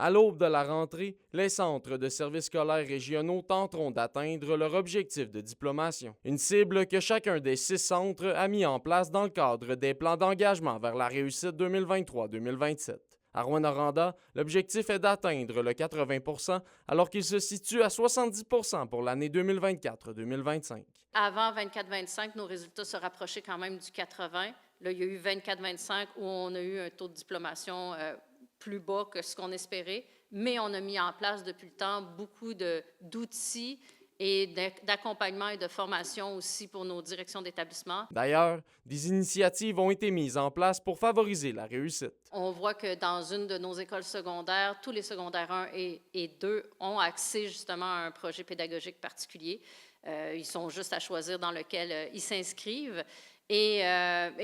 À l'aube de la rentrée, les centres de services scolaires régionaux tenteront d'atteindre leur objectif de diplomation. Une cible que chacun des 6 centres a mis en place dans le cadre des plans d'engagement vers la réussite 2023-2027. À Rouyn-Noranda, l'objectif est d'atteindre le 80 % alors qu'il se situe à 70 % pour l'année 2024-2025. Avant 24-25, nos résultats se rapprochaient quand même du 80. Là, il y a eu 24-25 où on a eu un taux de diplomation plus bas que ce qu'on espérait, mais on a mis en place depuis le temps beaucoup d'outils et d'accompagnement et de formation aussi pour nos directions d'établissement. D'ailleurs, des initiatives ont été mises en place pour favoriser la réussite. On voit que dans une de nos écoles secondaires, tous les secondaires 1 et 2 ont accès justement à un projet pédagogique particulier. Ils sont juste à choisir dans lequel ils s'inscrivent. Et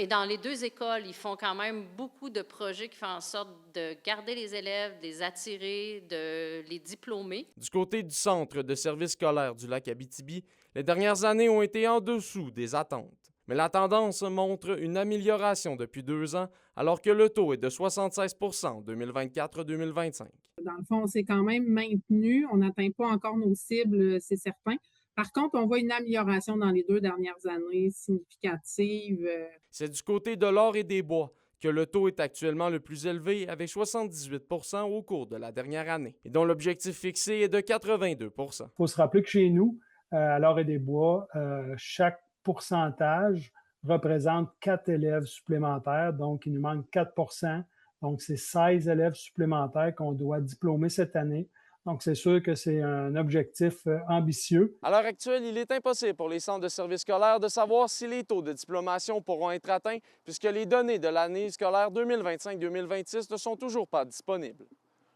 dans les 2 écoles, ils font quand même beaucoup de projets qui font en sorte de garder les élèves, de les attirer, de les diplômer. Du côté du Centre de services scolaires du Lac-Abitibi, les dernières années ont été en dessous des attentes. Mais la tendance montre une amélioration depuis 2 ans, alors que le taux est de 76 % en 2024-2025. Dans le fond, on s'est quand même maintenu. On n'atteint pas encore nos cibles, c'est certain. Par contre, on voit une amélioration dans les 2 dernières années significative. C'est du côté de l'Or et des Bois que le taux est actuellement le plus élevé avec 78 % au cours de la dernière année et dont l'objectif fixé est de 82 %. Il faut se rappeler que chez nous, à l'Or et des Bois, chaque pourcentage représente 4 élèves supplémentaires, donc il nous manque 4 %. Donc, c'est 16 élèves supplémentaires qu'on doit diplômer cette année. Donc, c'est sûr que c'est un objectif ambitieux. À l'heure actuelle, il est impossible pour les centres de services scolaires de savoir si les taux de diplomation pourront être atteints puisque les données de l'année scolaire 2025-2026 ne sont toujours pas disponibles.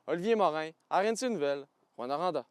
Olivier Morin, RNC Nouvelles, Rouyn-Noranda.